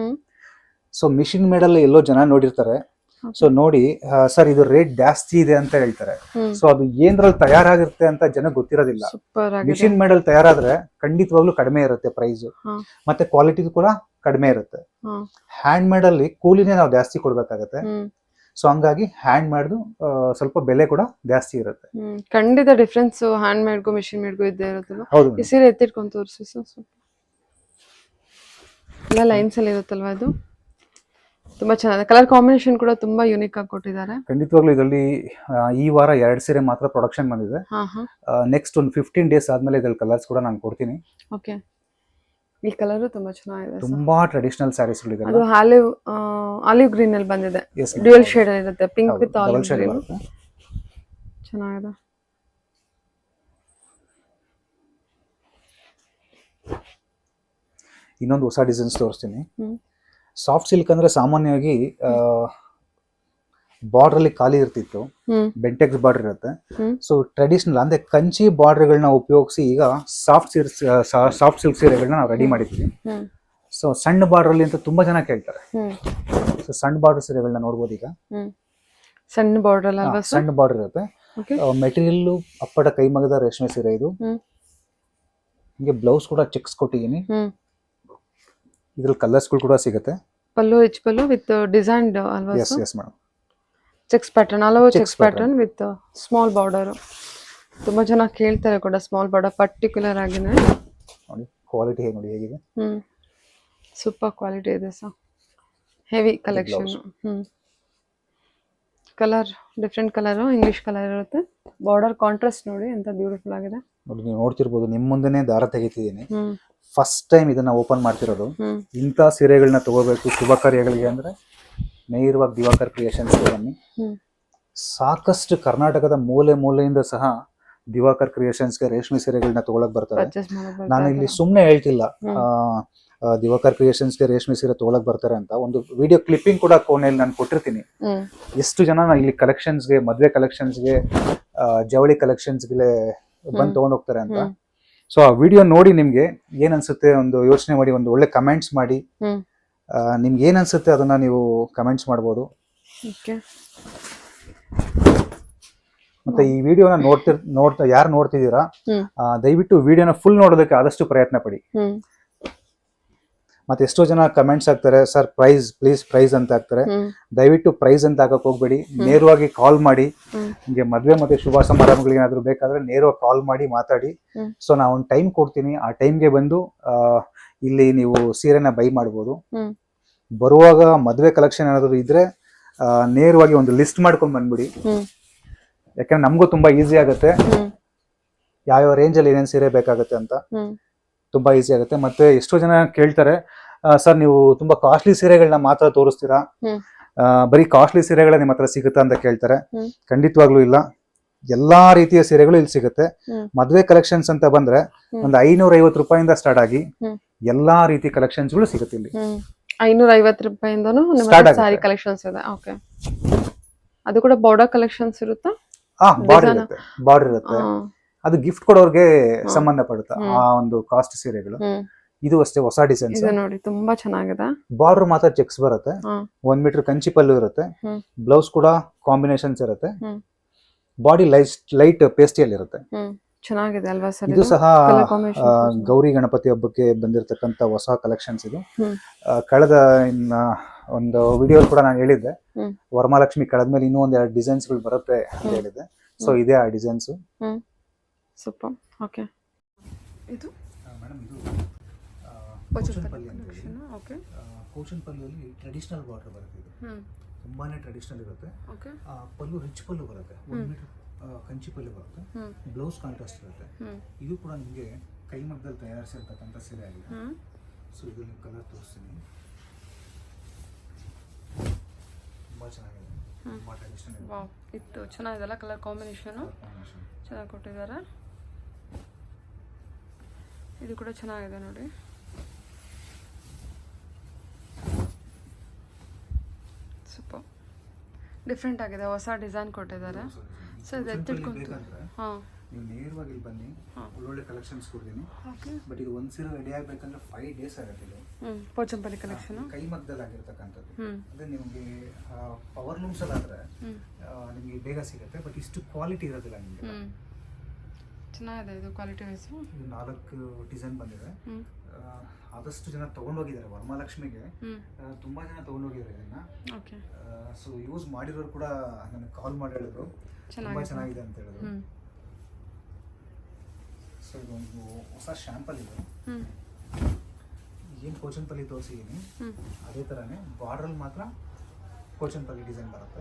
B: ಸೊ ಮಿಷಿನ್ ಮೇಡಲ್ಲಿ ಎಲ್ಲೋ ಜನ ನೋಡಿರ್ತಾರೆ. ಸೊ ನೋಡಿ ಸರ್ ಇದು ರೇಟ್ ಜಾಸ್ತಿ ಇದೆ ಅಂತ ಹೇಳ್ತಾರೆ. ಸೊ ಅದು ಏನ್ರಲ್ಲಿ ತಯಾರಾಗಿರುತ್ತೆ ಅಂತ ಜನ ಗೊತ್ತಿರೋದಿಲ್ಲ. ಮಿಷಿನ್ ಮೇಡಲ್ ತಯಾರಾದ್ರೆ ಖಂಡಿತವಾಗ್ಲೂ ಕಡಿಮೆ ಇರುತ್ತೆ ಪ್ರೈಸ್, ಮತ್ತೆ ಕ್ವಾಲಿಟಿ ಕೂಡ ಕಡಿಮೆ ಇರುತ್ತೆ. ಹ್ಯಾಂಡ್ ಮೇಡ್ ಅಲ್ಲಿ ಕೂಲಿನೇ ನಾವು ಜಾಸ್ತಿ ಕೊಡ್ಬೇಕಾಗತ್ತೆ. ಸೊ ಹಂಗಾಗಿ ಹ್ಯಾಂಡ್ ಮೇಡ್ದು ಸ್ವಲ್ಪ ಬೆಲೆ ಕೂಡ ಜಾಸ್ತಿ ಇರುತ್ತೆ.
A: ಖಂಡಿತ ಡಿಫ್ರೆನ್ಸ್ ಹ್ಯಾಂಡ್ ಮೇಡ್ಗೂ ಮಿಷಿನ್ ಮೇಡ್ಗೂ ಇದ್ದೇ ಇರುತ್ತಲ್ವಾ?
B: ಹೌದು,
A: ಈ ಸೀರೆ ಎತ್ತಿಟ್ಕೊಂಡು ತೋರಿಸಿ ಎಲ್ಲ ಲೈನ್ಸ್ ಅಲ್ಲಿ ಇರುತ್ತಲ್ವಾ? ಇದು ತುಂಬಾ ಚೆನ್ನಾಗಿದೆ. ಕಲರ್ ಕಾಂಬಿನೇಷನ್ ಕೂಡ ತುಂಬಾ ಯೂನಿಕ್ ಆಗಿ ಕೊಟ್ಟಿದ್ದಾರೆ.
B: ಖಂಡಿತವಾಗ್ಲೂ ಇದರಲ್ಲಿ ಈ ವಾರ 2 ಸೀರೆ ಮಾತ್ರ ಪ್ರೊಡಕ್ಷನ್ ಬಂದಿದೆ. ನೆಕ್ಸ್ಟ್ ಒಂದು 15 ಡೇಸ್ ಆದ್ಮೇಲೆ ಇದ್ರಲ್ಲಿ ಕಲರ್ಸ್ ಕೂಡ ನಾನು ಕೊಡ್ತೀನಿ.
A: ಓಕೆ, ಈ ಕಲರ್ ತುಂಬಾ ಚೆನ್ನಾಗಿದೆ.
B: ತುಂಬಾ ಟ್ರೆಡಿಷನಲ್ ಸ್ಯಾರೀಸ್ ಇದೆ.
A: ಅದು ಆಲಿವ್ ಗ್ರೀನ್ ಅಲ್ಲಿ ಬಂದಿದೆ. ಡ್ಯುಯಲ್ ಶೇಡ್ ಇರುತ್ತೆ, ಪಿಂಕ್ ವಿತ್ ಆಲಿವ್ ಗ್ರೀನ್. ಚೆನ್ನಾಗಿದೆ.
B: ಇನ್ನೊಂದು ಹೊಸ ಡಿಸೈನ್ಸ್ ತೋರಿಸ್ತೀನಿ. ಸಾಫ್ಟ್ ಸಿಲ್ಕ್ ಅಂದ್ರೆ ಸಾಮಾನ್ಯವಾಗಿ ಬಾರ್ಡರ್ ಅಲ್ಲಿ ಖಾಲಿ ಇರ್ತಿತ್ತು, ಬೆಂಟೆಕ್ಸ್ ಬಾರ್ಡರ್ ಇರುತ್ತೆ. ಸೊ ಟ್ರೆಡಿಷನಲ್ ಅಂದ್ರೆ ಕಂಚಿ ಬಾರ್ಡರ್ ಗಳನ್ನ ಉಪಯೋಗಿಸಿ ಈಗ ಸಾಫ್ಟ್ ಸಿಲ್ಕ್ ಸೀರೆಗಳನ್ನ ನಾವು ರೆಡಿ ಮಾಡಿದ್ವಿ. ಸೊ ಸಣ್ಣ ಬಾರ್ಡರ್ ಅಲ್ಲಿ ಅಂತ ತುಂಬಾ ಜನ ಕೇಳ್ತಾರೆ. ಸೊ ಸಣ್ಣ ಬಾರ್ಡರ್ ಸೀರೆಗಳನ್ನ ನೋಡ್ಬೋದು. ಈಗ
A: ಸಣ್ಣ ಬಾರ್ಡರ್ ಅಲ್ವಾ?
B: ಸಣ್ಣ ಬಾರ್ಡರ್ ಇರುತ್ತೆ.
A: ಓಕೆ.
B: ಮೆಟೀರಿಯಲ್ ಅಪ್ಪಟ ಕೈಮಗ್ಗದ ರೇಷ್ಮೆ ಸೀರೆ ಇದು. ನಿಮಗೆ ಬ್ಲೌಸ್ ಕೂಡ ಚೆಕ್ಸ್ ಕೊಟ್ಟಿದ್ದೀನಿ. ಇದ್ರಲ್ಲಿ ಕಲರ್ಸ್ಗಳು ಕೂಡ ಸಿಗುತ್ತೆ.
A: ಪಲ್ಲು ಹೆಚ್ ಪಲ್ಲು ವಿತ್ ಡಿಸೈನ್ ಅಲ್ವಾ?
B: Yes yes madam.
A: Checks pattern, all over checks pattern with small border. ತುಂಬಾ ಜನ ಕೇಳ್ತಾರೆ ಕೂಡ ಸ್ಮಾಲ್ ಬಾರ್ಡರ್ ಪರ್ಟಿಕ್ಯುಲರ್ ಆಗಿನೇ.
B: ನೋಡಿ ಕ್ವಾಲಿಟಿ ಹೇಗೆ ನೋಡಿ ಹೇಗಿದೆ.
A: ಸೂಪರ್ ಕ್ವಾಲಿಟಿ ಇದೆ sir. Heavy collection. Colour different colour, English colour ಇರುತ್ತೆ. ಬಾರ್ಡರ್ ಕಾಂಟ್ರಾಸ್ಟ್ ನೋಡಿ ಎಂತ ಬ್ಯೂಟಿಫುಲ್ ಆಗಿದೆ.
B: ನೋಡಿ ನೀವು ನೋಡ್ತಿರ್ಬೋದು, ನಿಮ್ಮ ಮುಂದೆನೇ ದಾರ ತೆಗಿತಿದ್ದೀನಿ. ಫಸ್ಟ್ ಟೈಮ್ ಇದನ್ನ ಓಪನ್ ಮಾಡ್ತಿರೋದು. ಇಂಥ ಸೀರೆಗಳನ್ನ ತಗೋಬೇಕು ಶುಭ ಕಾರ್ಯಗಳಿಗೆ ಅಂದ್ರೆ ನೇರವಾಗಿ ದಿವಾಕರ್ ಕ್ರಿಯೇಷನ್ಸ್ ಬನ್ನಿ. ಸಾಕಷ್ಟು ಕರ್ನಾಟಕದ ಮೂಲೆ ಮೂಲೆಯಿಂದ ಸಹ ದಿವಾಕರ್ ಕ್ರಿಯೇಷನ್ಸ್ಗೆ ರೇಷ್ಮೆ ಸೀರೆಗಳನ್ನ ತಗೊಳಕ್ ಬರ್ತಾರೆ. ನಾನು ಇಲ್ಲಿ ಸುಮ್ಮನೆ ಹೇಳ್ತಿಲ್ಲ ದಿವಾಕರ್ ಕ್ರಿಯೇಷನ್ಸ್ಗೆ ರೇಷ್ಮೆ ಸೀರೆ ತಗೊಳಕ್ ಬರ್ತಾರೆ ಅಂತ. ಒಂದು ವಿಡಿಯೋ ಕ್ಲಿಪ್ಪಿಂಗ್ ಕೂಡ ಕೋಣೆಯಲ್ಲಿ ನಾನು ಕೊಟ್ಟಿರ್ತೀನಿ. ಎಷ್ಟು ಜನ ಇಲ್ಲಿ ಕಲೆಕ್ಷನ್ಸ್ಗೆ, ಮದ್ವೆ ಕಲೆಕ್ಷನ್ಸ್ಗೆ, ಜವಳಿ ಕಲೆಕ್ಷನ್ಸ್ಗೆ ಬಂದು ತಗೊಂಡ್ ಹೋಗ್ತಾರೆ ಅಂತ. ಸೊ ಆ ವಿಡಿಯೋ ನೋಡಿ ನಿಮ್ಗೆ ಏನ್ ಅನ್ಸುತ್ತೆ ಒಂದು ಯೋಚನೆ ಮಾಡಿ, ಒಂದು ಒಳ್ಳೆ ಕಮೆಂಟ್ಸ್ ಮಾಡಿ. ನಿಮ್ಗೆ ಏನ್ ಅನ್ಸುತ್ತೆ ಅದನ್ನ ನೀವು ಕಮೆಂಟ್ಸ್ ಮಾಡ್ಬೋದು. ಮತ್ತೆ ಈ ವಿಡಿಯೋನ ಯಾರು ನೋಡ್ತಿದ್ದೀರಾ ದಯವಿಟ್ಟು ವಿಡಿಯೋನ ಫುಲ್ ನೋಡೋದಕ್ಕೆ ಆದಷ್ಟು ಪ್ರಯತ್ನ ಪಡಿ. ಮತ್ತೆ ಎಷ್ಟೋ ಜನ ಕಮೆಂಟ್ಸ್ ಹಾಕ್ತಾರೆ, ಸರ್ ಪ್ರೈಸ್ ಪ್ಲೀಸ್ ಪ್ರೈಸ್ ಅಂತ ಹಾಕ್ತಾರೆ. ದಯವಿಟ್ಟು ಪ್ರೈಸ್ ಅಂತ ಹಾಕಕ್ ಹೋಗ್ಬೇಡಿ. ನೇರವಾಗಿ ಕಾಲ್ ಮಾಡಿ. ನಿಮ್ಗೆ ಮದ್ವೆ ಮತ್ತೆ ಶುಭ ಸಮಾರಂಭಗಳಿಗೆ ಏನಾದ್ರು ಬೇಕಾದ್ರೆ ನೇರವಾಗಿ ಕಾಲ್ ಮಾಡಿ ಮಾತಾಡಿ. ಸೊ ನಾ ಒಂದು ಟೈಮ್ ಕೊಡ್ತೀನಿ, ಆ ಟೈಮ್ಗೆ ಬಂದು ಇಲ್ಲಿ ನೀವು ಸೀರೆನ ಬೈ ಮಾಡ್ಬೋದು. ಬರುವಾಗ ಮದ್ವೆ ಕಲೆಕ್ಷನ್ ಏನಾದ್ರು ಇದ್ರೆ ನೇರವಾಗಿ ಒಂದು ಲಿಸ್ಟ್ ಮಾಡ್ಕೊಂಡ್ ಬಂದ್ಬಿಡಿ. ಯಾಕಂದ್ರೆ ನಮಗೂ ತುಂಬಾ ಈಸಿ ಆಗುತ್ತೆ, ಯಾವ ರೇಂಜ್ ಅಲ್ಲಿ ಏನೇನ್ ಸೀರೆ ಬೇಕಾಗುತ್ತೆ ಅಂತ ತುಂಬಾ ಈಸಿ ಆಗುತ್ತೆ. ಮತ್ತೆ ಎಷ್ಟೋ ಜನ ಕೇಳ್ತಾರೆ, ಸರ್ ನೀವು ತುಂಬಾ ಕಾಸ್ಟ್ಲಿ ಸೀರೆಗಳನ್ನ ಮಾತ್ರ ತೋರಿಸ್ತೀರಾ, ಬರೀ ಕಾಸ್ಟ್ಲಿ ಸೀರೆಗಳ ನಿಮ್ಮ ಹತ್ರ ಸಿಗುತ್ತಾ ಅಂತ ಕೇಳ್ತಾರೆ. ಖಂಡಿತವಾಗ್ಲೂ ಇಲ್ಲ, ಎಲ್ಲಾ ರೀತಿಯ ಸೀರೆಗಳು ಇಲ್ಲಿ ಸಿಗುತ್ತೆ. ಮದ್ವೆ ಕಲೆಕ್ಷನ್ಸ್ ಅಂತ ಬಂದ್ರೆ ಒಂದು 550 ರೂಪಾಯಿಂದ ಸ್ಟಾರ್ಟ್ ಆಗಿ ಎಲ್ಲಾ ರೀತಿ ಕಲೆಕ್ಷನ್ಸ್ ಗಳು ಸಿಗುತ್ತೆ ಇಲ್ಲಿ.
A: 550 ರೂಪಾಯಿಂದನೂ ಸಾರಿ ಕಲೆಕ್ಷನ್ಸ್ ಇದೆ. ಓಕೆ. ಅದು ಕೂಡ ಬಾರ್ಡರ್ ಕಲೆಕ್ಷನ್ಸ್ ಇರುತ್ತಾ?
B: ಬಾರ್ಡರ್ ಇರುತ್ತೆ. ಅದು ಗಿಫ್ಟ್ ಕೊಡೋರ್ಗೆ ಸಂಬಂಧ ಪಡುತ್ತೆ ಆ ಒಂದು ಕಾಸ್ಟ್ ಸೀರೆಗಳು. ಇದು ಅಷ್ಟೇ ಹೊಸ ಡಿಸೈನ್ಸ್
A: ನೋಡಿ, ತುಂಬಾ ಚೆನ್ನಾಗಿದೆ.
B: ಬಾರ್ಡರ್ ಮಾತ್ರ ಚೆಕ್ಸ್ ಬರುತ್ತೆ. 1 ಮೀಟರ್ ಕಂಚಿ ಪಲ್ಲು ಇರುತ್ತೆ. ಬ್ಲೌಸ್ ಕೂಡ ಕಾಂಬಿನೇಷನ್ಸ್ ಇರುತ್ತೆ. ಬಾಡಿ ಲೈಟ್ ಪೇಸ್ಟಿಯಲ್ಲಿ ಇರುತ್ತೆ.
A: ಚೆನ್ನಾಗಿದೆ ಅಲ್ವಾ ಸರ್?
B: ಇದು ಸಹ ಗೌರಿ ಗಣಪತಿ ಹಬ್ಬಕ್ಕೆ ಬಂದಿರತಕ್ಕಂತ ಹೊಸ ಕಲೆಕ್ಷನ್ಸ್ ಇದು. ಕಳೆದ ಒಂದು ವಿಡಿಯೋ ಕೂಡ ನಾನು ಹೇಳಿದ್ದೆ, ವರಮಹಾಲಕ್ಷ್ಮಿ ಕಳೆದ್ಮೇಲೆ ಇನ್ನೂ ಒಂದ್ 2 ಡಿಸೈನ್ಸ್ ಗಳು ಬರುತ್ತೆ ಅಂತ ಹೇಳಿದ್ದೆ. ಸೊ ಇದೇ ಆ ಡಿಸೈನ್ಸ್.
A: ಸೂಪರ್. ಓಕೆ. ಇದು
B: ಮೇಡಮ್ ಇದು ಕೋಚನ್ಪಲ್ಲಿಯಲ್ಲಿ ಟ್ರೆಡಿಷನಲ್ ಬಾರ್ಡರ್ ಬರುತ್ತೆ. ಇದು ತುಂಬಾನೇ ಟ್ರೆಡಿಷನಲ್ ಇರುತ್ತೆ. ಪಲ್ಲು ರಿಚ್ ಪಲ್ಲು ಬರುತ್ತೆ. 1 ಮೀಟರ್ ಕಂಚಿ ಪಲ್ಲು ಬರುತ್ತೆ. ಬ್ಲೌಸ್ ಕಾಂಟ್ರಾಸ್ಟ್ ಇರುತ್ತೆ. ಇದು ಕೂಡ ನಿಮಗೆ ಕೈಮಗ್ಗದಲ್ಲಿ ತಯಾರಿಸಿರ್ತಕ್ಕಂಥ ಸೀರೆ ಆಗಿದೆ. ಸೊ ಇದು ಕಲರ್ ತೋರಿಸ್ತೀನಿ. ತುಂಬಾ ಚೆನ್ನಾಗಿದೆ, ತುಂಬಾ ಟ್ರೆಡಿಷನಲ್ ಇದೆ.
A: ವಾವ್, ಇದು ಚೆನ್ನಾಗಿದೆಲ್ಲ ಕಲರ್ ಕಾಂಬಿನೇಷನ್ ಚೆನ್ನಾಗಿ ಕೊಟ್ಟಿದ್ದಾರೆ. ಇದು ಕೂಡ ಚೆನ್ನಾಗಿದೆ ನೋಡಿ. ಸೂಪರ್ ಡಿಫ್ರೆಂಟ್ ಆಗಿದೆ, ಹೊಸ ಡಿಸೈನ್ ಕೊಟ್ಟಿದ್ದಾರೆ. ಸೊ ಇದು ಎತ್ತಿಟ್ಕೊಂಡು
B: ನೀವು ನೇರವಾಗಿ ಇಲ್ಲಿ ಬನ್ನಿ, ಒಳ್ಳೊಳ್ಳೆ ಕಲೆಕ್ಷನ್ಸ್ ಕೊಡ್ತೀನಿ. ಬಟ್ ಇದು ಒಂದು ಸೀರೆ ರೆಡಿ ಆಗಬೇಕಂದ್ರೆ 5 ಡೇಸ್ ಆಗುತ್ತೆ. ಇದು
A: ಪೋಚಂಪಲ್ಲಿ ಕಲೆಕ್ಷನ್
B: ಕೈಮಗ್ಗದಲ್ಲಿ ಆಗಿರ್ತಕ್ಕಂಥದ್ದು. ಅದೇ ನಿಮಗೆ ಪವರ್ ಲೂಮ್ಸ್ ಅಲ್ಲಿ ಆದ್ರೆ ನಿಮಗೆ ಬೇಗ ಸಿಗುತ್ತೆ, ಬಟ್ ಇಷ್ಟು ಕ್ವಾಲಿಟಿ ಇರೋದಿಲ್ಲ ನಿಮಗೆ.
A: ಚೆನ್ನಾಗಿದೆ ಇದು ಕ್ವಾಲಿಟಿ ವೈಸ್.
B: ಇದು 4 ಡಿಸೈನ್ ಬಂದಿದೆ. ಆದಷ್ಟು ಜನ ತಗೊಂಡೋಗಿದ್ದಾರೆ ವರಮಹಾಲಕ್ಷ್ಮಿಗೆ, ತುಂಬಾ ಜನ ತಗೊಂಡೋಗಿದ್ದಾರೆ ಇದನ್ನ. ಸೊ ಯೂಸ್ ಮಾಡಿರೋರು ಕೂಡ ನನಗೆ ಕಾಲ್ ಮಾಡಿ ಹೇಳಿದ್ರು ತುಂಬಾ ಚೆನ್ನಾಗಿದೆ ಅಂತ ಹೇಳಿದ್ರು. ಸೊ ಇದೊಂದು ಹೊಸ ಶಾಂಪಲ್ ಇದೆ. ಏನು ಕೋಚನ್ಪಲ್ಲಿ ತೋರಿಸಿದ್ದೀನಿ ಅದೇ ಥರನೇ ಬಾರ್ಡ್ರಲ್ಲಿ ಮಾತ್ರ ಕೋಚನ್ಪಲ್ಲಿ ಡಿಸೈನ್ ಬರುತ್ತೆ.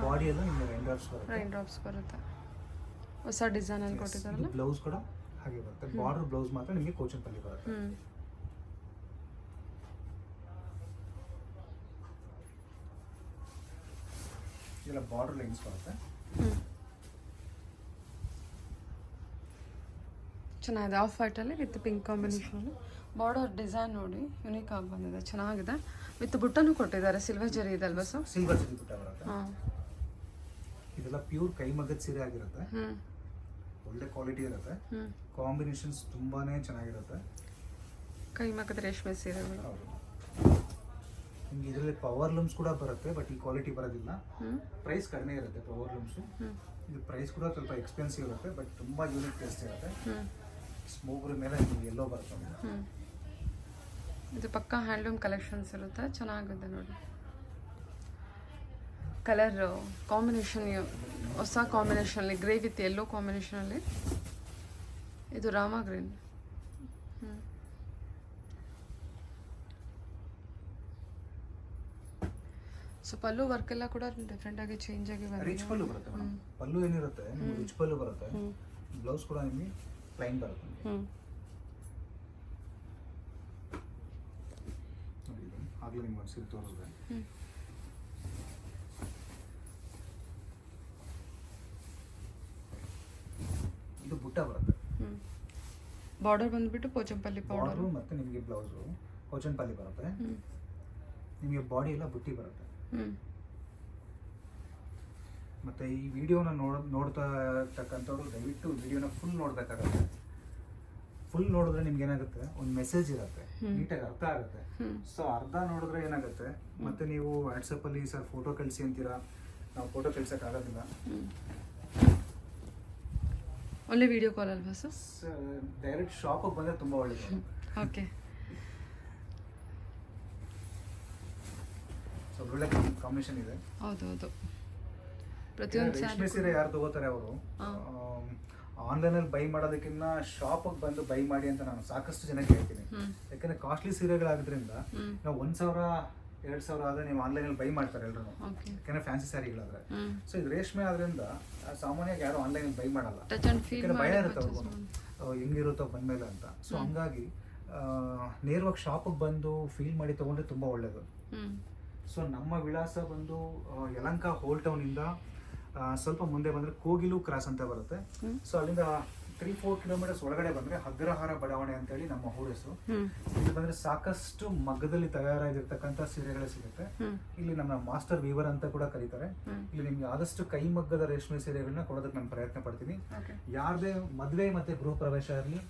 B: ಬಾಡಿಯಲ್ಲೂ ನಿಮಗೆ ರೈನ್ ಡ್ರಾಪ್ಸ್ ಬರುತ್ತೆ.
A: ಹೊಸ ಡಿಸೈನ್ ಅಲ್ಲಿ ಕೊಟ್ಟಿದ್ದಾರಲ್ಲ.
B: ಬ್ಲೌಸ್ ಕೂಡ ಹಾಗೆ ಬರುತ್ತೆ. ಬಾರ್ಡರ್ ಬ್ಲೌಸ್ ಮಾತ್ರ ನಿಮಗೆ ಕೋಚನ್ಪಲ್ಲಿ ಬರುತ್ತೆ. ಇದೆಲ್ಲ ಬಾರ್ಡರ್ ಲೈನ್ಸ್ ಬರುತ್ತೆ.
A: ಚೆನ್ನಾಗಿದೆ, ಆಫ್ ವೈಟ್ ಅಲ್ಲಿ with pink combination. Border design ನೋಡಿ ಯುನೀಕ್ ಆಗಿ ಬಂದಿದೆ, ಚೆನ್ನಾಗಿದೆ. ವಿತ್ ಬುಟ್ಟನು ಕೊಟ್ಟಿದ್ದಾರೆ, ಸಿಲ್ವರ್ ಜರಿ ಇದೆ ಅಲ್ವಾ ಸರ್?
B: ಸಿಲ್ವರ್ ಜರಿ ಬುಟ್ಟ ಬರುತ್ತೆ. ಇದೆಲ್ಲ ಪ್ಯೂರ್ ಕೈಮಗ್ಗದ ಸೀರೆ ಆಗಿರುತ್ತೆ. ಒಳ್ಳೆ ಕ್ವಾಲಿಟಿ ಇರುತ್ತೆ. ಕಾಂಬಿನೇಷನ್ಸ್ ತುಂಬಾನೇ ಚೆನ್ನಾಗಿರುತ್ತೆ.
A: ಕೈಮಗ್ಗದ ರೇಷ್ಮೆ ಸೀರೆಗಳು.
B: ನಿಮ್ಗೆ ಇದರಲ್ಲಿ ಪವರ್ ಲೂಮ್ಸ್ ಕೂಡ ಬರುತ್ತೆ, ಬಟ್ ಈ ಕ್ವಾಲಿಟಿ ಬರೋದಿಲ್ಲ. ಪ್ರೈಸ್ ಕಡಿಮೆ ಇರುತ್ತೆ ಪವರ್ ಲೂಮ್ಸು. ಇದು ಪ್ರೈಸ್ ಕೂಡ ಸ್ವಲ್ಪ ಎಕ್ಸ್ಪೆನ್ಸಿವ್ ಇರುತ್ತೆ, ಬಟ್ ತುಂಬ ಯೂನಿಕ್ ಟೇಸ್ಟ್ ಇರುತ್ತೆ. ಸ್ಮೋಗ್ರ ಮೇಲೆ ನಿಮ್ಗೆ ಎಲ್ಲೋ ಬರುತ್ತೆ.
A: ಇದು ಪಕ್ಕ ಹ್ಯಾಂಡ್ಲೂಮ್ ಕಲೆಕ್ಷನ್ಸ್ ಇರುತ್ತೆ, ಚೆನ್ನಾಗಿದೆ ನೋಡಿ. ಕಲರ್ ಕಾಂಬಿನೇಷನ್ ಹೊಸ ಕಾಂಬಿನೇಷನಲ್ಲಿ, ಗ್ರೇ ವಿತ್ ಯೆಲ್ಲೋ ಕಾಂಬಿನೇಷನಲ್ಲಿ. ಇದು ರಾಮಾ ಗ್ರೀನ್. ಸೊ ಪಲ್ಲು ವರ್ಕ್ ಎಲ್ಲ ಕೂಡ ಡಿಫ್ರೆಂಟ್ ಆಗಿ ಚೇಂಜ್ ಆಗಿ
B: ರಿಚ್ ಪಲ್ಲು ಬರುತ್ತೆ ಮೇಡಮ್. ಪಲ್ಲು ಏನಿರುತ್ತೆ ನಿಮ್ಗೆ ರಿಚ್ ಪಲ್ಲು ಬರುತ್ತೆ. ಬ್ಲೌಸ್ ಕೂಡ ನಿಮಗೆ ಪ್ಲೈನ್ ಬರುತ್ತೆ. ನೋಡಿ ಇದು ಆಗಲೇ ನಿಮ್ಗೆ ಒಂದು ಸೀರೆ ತೋರಿಸಿದೆ. ಇದು ಬುಟ್ಟ ಬರುತ್ತೆ.
A: ಬಾರ್ಡರ್ ಬಂದ್ಬಿಟ್ಟು ಪೋಚಂಪಲ್ಲಿ
B: ಬಾರ್ಡರ್ ಮತ್ತೆ ನಿಮಗೆ ಬ್ಲೌಸು ಪೋಚಂಪಲ್ಲಿ ಬರುತ್ತೆ. ನಿಮಗೆ ಬಾಡಿ ಎಲ್ಲ ಬುಟ್ಟಿ ಬರುತ್ತೆ. ಮತ್ತೆ ಈ ವಿಡಿಯೋನ ನೋಡ್ತಾ ಇರ್ತಕ್ಕಂಥವ್ರು ದಯವಿಟ್ಟು ವಿಡಿಯೋನ ಫುಲ್ ನೋಡ್ಬೇಕಾಗತ್ತೆ. ಫುಲ್ ನೋಡಿದ್ರೆ ನಿಮ್ಗೆ ಏನಾಗುತ್ತೆ, ಒಂದು ಮೆಸೇಜ್ ಇರುತ್ತೆ, ನೀಟಾಗಿ ಅರ್ಥ ಆಗುತ್ತೆ. ಸೊ ಅರ್ಧ ನೋಡಿದ್ರೆ ಏನಾಗುತ್ತೆ, ಮತ್ತೆ ನೀವು ವಾಟ್ಸಪ್ಪಲ್ಲಿ ಸರ್ ಫೋಟೋ ಕಳಿಸಿ ಅಂತೀರಾ, ನಾವು ಫೋಟೋ ಕಳ್ಸೋಕ್ಕಾಗೋದಿಲ್ಲ.
A: ಒಳ್ಳೆ ವಿಡಿಯೋ ಕಾಲ್ ಅಲ್ವಾ ಸರ್?
B: ಡೈರೆಕ್ಟ್ ಶಾಪಿಗೆ ಬಂದರೆ ತುಂಬ ಒಳ್ಳೆಯದು.
A: ಓಕೆ.
B: ಸೊ ಒಳ್ಳೆ ಕಾಂಬಿನೇಷನ್ ಇದೆ.
A: ಹೌದು. ಪ್ರತಿಯೊಂದು
B: ರೇಷ್ಮೆ ಸೀರೆ ಯಾರು ತಗೋತಾರೆ ಅವರು ಆನ್ಲೈನಲ್ಲಿ ಬೈ ಮಾಡೋದಕ್ಕಿಂತ ಶಾಪಿಗೆ ಬಂದು ಬೈ ಮಾಡಿ ಅಂತ ನಾನು ಸಾಕಷ್ಟು ಜನಕ್ಕೆ ಹೇಳ್ತೀನಿ. ಯಾಕಂದ್ರೆ ಕಾಸ್ಟ್ಲಿ ಸೀರೆಗಳಾಗೋದ್ರಿಂದ ನಾವು 1,000-2,000 ಆದರೆ ನೀವು ಆನ್ಲೈನಲ್ಲಿ ಬೈ ಮಾಡ್ತಾರೆ ಎಲ್ಲರೂ, ಯಾಕಂದ್ರೆ ಫ್ಯಾನ್ಸಿ ಸ್ಯಾರಿಗಳಾದ್ರೆ. ಸೊ ಇದು ರೇಷ್ಮೆ ಆದ್ರಿಂದ ಸಾಮಾನ್ಯವಾಗಿ ಯಾರು ಆನ್ಲೈನಲ್ಲಿ ಬೈ ಮಾಡಲ್ಲ, ಯಾಕಂದ್ರೆ ಭಯ ಇರುತ್ತೆ ಅವ್ರಿಗೂ ಹೆಂಗಿರುತ್ತೋ ಬಂದ್ಮೇಲೆ ಅಂತ. ಸೊ ಹಂಗಾಗಿ ನೇರವಾಗಿ ಶಾಪಿಗೆ ಬಂದು ಫೀಲ್ ಮಾಡಿ ತಗೊಂಡ್ರೆ ತುಂಬ ಒಳ್ಳೇದು. ಸೊ ನಮ್ಮ ವಿಳಾಸ ಬಂದು ಯಲಹಂಕ ಹೋಲ್ ಟೌನಿಂದ ಸ್ವಲ್ಪ ಮುಂದೆ ಬಂದರೆ ಕೋಗಿಲು ಕ್ರಾಸ್ ಅಂತ ಬರುತ್ತೆ. ಸೊ ಅಲ್ಲಿಂದ 3-4 ಕಿಲೋಮೀಟರ್ಸ್ ಒಳಗಡೆ ಬಂದರೆ ಅಗ್ರಹಾರ ಬಡಾವಣೆ ಅಂತೇಳಿ ನಮ್ಮ ಊರ ಹೆಸರು. ಇಲ್ಲಿ ಬಂದರೆ ಸಾಕಷ್ಟು ಮಗ್ಗದಲ್ಲಿ ತಯಾರಾಗಿರ್ತಕ್ಕಂಥ ಸೀರೆಗಳೇ ಸಿಗುತ್ತೆ. ಇಲ್ಲಿ ನಮ್ಮ ಮಾಸ್ಟರ್ ವೀವರ್ ಅಂತ ಕೂಡ ಕರೀತಾರೆ. ಇಲ್ಲಿ ನಿಮ್ಗೆ ಆದಷ್ಟು ಕೈ ಮಗ್ಗದ ರೇಷ್ಮೆ ಸೀರೆಗಳನ್ನ ಕೊಡೋದಕ್ಕೆ ನಾನು ಪ್ರಯತ್ನ ಪಡ್ತೀನಿ. ಯಾರದೇ ಮದುವೆ ಮತ್ತೆ ಗೃಹ ಪ್ರವೇಶ ಇರಲಿ,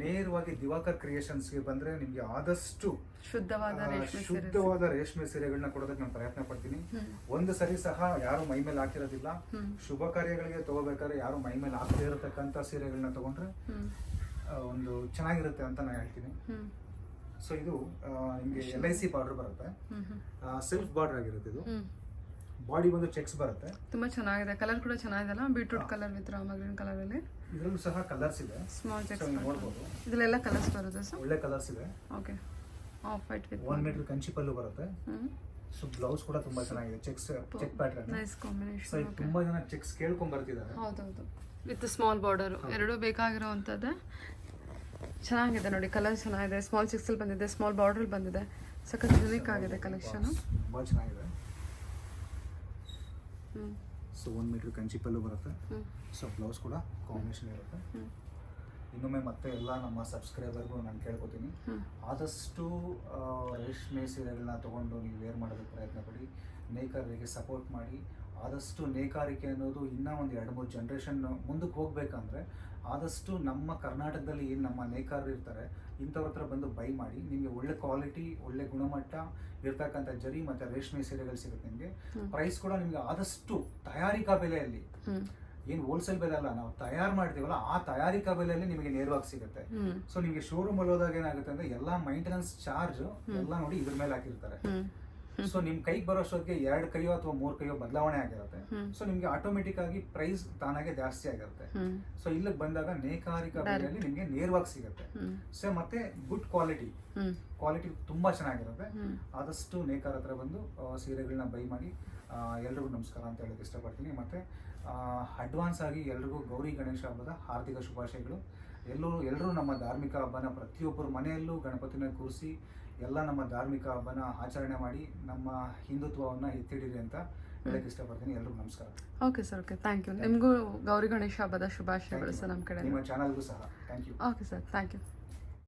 B: ನೇರವಾಗಿ ದಿವಾಕರ್ ಕ್ರಿಯೇಷನ್ಸ್ಗೆ ಬಂದರೆ ನಿಮಗೆ ಆದಷ್ಟು ಶುದ್ಧವಾದ ರೇಷ್ಮೆ ಸೀರೆಗಳನ್ನ ಕೊಡೋದಕ್ಕೆ ನಾನು ಪ್ರಯತ್ನ ಪಡ್ತೀನಿ. ಒಂದು ಸರಿ ಸಹ ಯಾರು ಮೈ ಮೇಲೆ ಹಾಕಿರೋದಿಲ್ಲ. ಶುಭ ಕಾರ್ಯಗಳಿಗೆ ತಗೋಬೇಕಾದ್ರೆ ಯಾರು ಮೈ ಮೇಲೆ ಹಾಕದೇ ಇರತಕ್ಕಂಥ ಸೀರೆಗಳನ್ನ ತಗೊಂಡ್ರೆ ಒಂದು ಚೆನ್ನಾಗಿರುತ್ತೆ ಅಂತ ನಾನು ಹೇಳ್ತೀನಿ. ಸೊ ಇದು ನಿಮಗೆ LIC ಬಾರ್ಡರ್ ಬರುತ್ತೆ, ಸೆಲ್ಫ್ ಬಾರ್ಡರ್ ಆಗಿರುತ್ತೆ. ಇದು ಬಾಡಿ ಬಂದು ಚೆಕ್ಸ್ ಬರುತ್ತೆ.
A: ತುಂಬಾ ಚೆನ್ನಾಗಿದೆ, ಕಲರ್ ಕೂಡ ಚೆನ್ನಾಗಿದೆಲ್ಲ, beetroot colour with Rama green colour ಅಲ್ಲಿ.
B: ಇದರಲ್ಲೂ ಸಹ ಕಲರ್ಸ್ ಇದೆ,
A: ಸ್ಮಾಲ್ ಚೆಕ್ಸ್
B: ನೋಡಬಹುದು.
A: ಇದೆಲ್ಲ ಕಲರ್ಸ್ ಬರುತ್ತೆ ಸರ್,
B: ಒಳ್ಳೆ ಕಲರ್ಸ್ ಇದೆ.
A: Okay. Off white with
B: 1 metre Kanchi pallu ಬರುತ್ತೆ. ಸೊ ಬ್ಲೌಸ್ ಕೂಡ ತುಂಬಾ ಚೆನ್ನಾಗಿದೆ, check pattern,
A: nice combination.
B: So ತುಂಬಾ ಜನ ಚೆಕ್ಸ್ ಕೇಳ್ಕೊಂಡ್ ಬರ್ತಿದ್ದಾರೆ.
A: ಹೌದು, ವಿತ್ ಸ್ಮಾಲ್ ಬಾರ್ಡರ್ ಎರಡು ಬೇಕಾಗಿರೋವಂಥದ್ದು. ಚೆನ್ನಾಗಿದೆ ನೋಡಿ, ಕಲರ್ ಚೆನ್ನಾಗಿದೆ. ಸ್ಮಾಲ್ ಚೆಕ್ಸ್ ಅಲ್ಲಿ ಬಂದಿದೆ, ಸ್ಮಾಲ್ ಬಾರ್ಡರ್ ಬಂದಿದೆ. ಸಖತ್ ಯೂನಿಕ್ ಆಗಿದೆ ಕಲೆಕ್ಷನ್,
B: ತುಂಬಾ ಚೆನ್ನಾಗಿದೆ. ಸೊ 1 ಮೀಟರ್ ಕಂಚಿ ಪಲ್ಲು ಬರುತ್ತೆ. ಸೊ ಬ್ಲೌಸ್ ಕೂಡ ಕಾಂಬಿನೇಷನ್ ಇರುತ್ತೆ. ಇನ್ನೊಮ್ಮೆ ಮತ್ತೆ ಎಲ್ಲ ನಮ್ಮ ಸಬ್ಸ್ಕ್ರೈಬರ್ಗೂ ನಾನು ಕೇಳ್ಕೊತೀನಿ, ಆದಷ್ಟು ರೇಷ್ಮೆ ಸೀರೆಗಳನ್ನ ತೊಗೊಂಡು ನೀವು ವೇರ್ ಮಾಡೋದಕ್ಕೆ ಪ್ರಯತ್ನ ಪಡಿ. ನೇಕಾರರಿಗೆ ಸಪೋರ್ಟ್ ಮಾಡಿ. ಆದಷ್ಟು ನೇಕಾರಿಕೆ ಅನ್ನೋದು ಇನ್ನೂ ಒಂದು 2-3 ಜನ್ರೇಷನ್ ಮುಂದಕ್ಕೆ ಹೋಗ್ಬೇಕಂದ್ರೆ ಆದಷ್ಟು ನಮ್ಮ ಕರ್ನಾಟಕದಲ್ಲಿ ಏನು ನಮ್ಮ ನೇಕಾರರು ಇರ್ತಾರೆ ಇಂಥವ್ರ ಹತ್ರ ಬಂದು ಬೈ ಮಾಡಿ. ನಿಮಗೆ ಒಳ್ಳೆ ಕ್ವಾಲಿಟಿ, ಒಳ್ಳೆ ಗುಣಮಟ್ಟ ಇರ್ತಕ್ಕಂಥ ಜರಿ ಮತ್ತು ರೇಷ್ಮೆ ಸೀರೆಗಳು ಸಿಗುತ್ತೆ. ನಿಮಗೆ ಪ್ರೈಸ್ ಕೂಡ ನಿಮಗೆ ಆದಷ್ಟು ತಯಾರಿಕಾ ಬೆಲೆಯಲ್ಲಿ, ಏನು ಹೋಲ್ಸೇಲ್ ಬೆಲೆ ಅಲ್ಲ, ನಾವು ತಯಾರು ಮಾಡ್ತೀವಲ್ಲ ಆ ತಯಾರಿಕಾ ಬೆಲೆಯಲ್ಲಿ ನಿಮಗೆ ನೇರವಾಗಿ ಸಿಗುತ್ತೆ. ಸೊ ನಿಮಗೆ ಶೋರೂಮ್ ಅಲ್ಲಿ ಹೋದಾಗ ಏನಾಗುತ್ತೆ ಅಂದ್ರೆ ಎಲ್ಲ ಮೈಂಟೆನೆನ್ಸ್ ಚಾರ್ಜ್ ಎಲ್ಲ ನೋಡಿ ಇದ್ರ ಮೇಲೆ ಹಾಕಿರ್ತಾರೆ. ಸೊ ನಿಮ್ ಕೈಗೆ ಬರೋಷ್ಟೊತ್ತಿಗೆ 2 ಕೈಯೋ ಅಥವಾ 3 ಕೈಯೋ ಬದಲಾವಣೆ ಆಗಿರುತ್ತೆ. ಸೊ ನಿಮ್ಗೆ ಆಟೋಮೆಟಿಕ್ ಆಗಿ ಪ್ರೈಸ್ ತಾನಾಗೆ ಜಾಸ್ತಿ ಆಗಿರುತ್ತೆ. ಸೊ ಇಲ್ಲಿಗೆ ಬಂದಾಗ ನೇಕಾರಿಕಾ ಬೆಲೆಯಲ್ಲಿ ನಿಮ್ಗೆ ನೇರವಾಗಿ ಸಿಗುತ್ತೆ. ಸೊ ಮತ್ತೆ ಗುಡ್ ಕ್ವಾಲಿಟಿ ತುಂಬಾ ಚೆನ್ನಾಗಿರುತ್ತೆ. ಆದಷ್ಟು ನೇಕಾರ ಹತ್ರ ಬಂದು ಸೀರೆಗಳನ್ನ ಬೈ ಮಾಡಿ. ಎಲ್ರಿಗೂ ನಮಸ್ಕಾರ ಅಂತ ಹೇಳಕ್ಕೆ ಇಷ್ಟಪಡ್ತೀನಿ. ಮತ್ತೆ ಅಡ್ವಾನ್ಸ್ ಆಗಿ ಎಲ್ರಿಗೂ ಗೌರಿ ಗಣೇಶ ಹಬ್ಬದ ಹಾರ್ದಿಕ ಶುಭಾಶಯಗಳು. ಎಲ್ಲರೂ ನಮ್ಮ ಧಾರ್ಮಿಕ ಹಬ್ಬನ ಪ್ರತಿಯೊಬ್ಬರು ಮನೆಯಲ್ಲೂ ಗಣಪತಿನ ಕೂರಿಸಿ ಎಲ್ಲ ನಮ್ಮ ಧಾರ್ಮಿಕ ಹಬ್ಬನ ಆಚರಣೆ ಮಾಡಿ ನಮ್ಮ ಹಿಂದುತ್ವವನ್ನು ಎತ್ತಿಡಿರಿ ಅಂತ ಹೇಳಕ್ಕೆ ಇಷ್ಟಪಡ್ತೀನಿ. ಎಲ್ರಿಗೂ ನಮಸ್ಕಾರ.
A: Okay sir, okay, thank you. ನಿಮಗೂ ಗೌರಿ ಗಣೇಶ ಹಬ್ಬದ ಶುಭಾಶಯಗಳು ಸರ್ ನಮ್ಮ ಕಡೆ.
B: ನಿಮ್ಮ ಚಾನಲ್ಗೂ ಸಹ thank you.
A: Okay sir, thank you.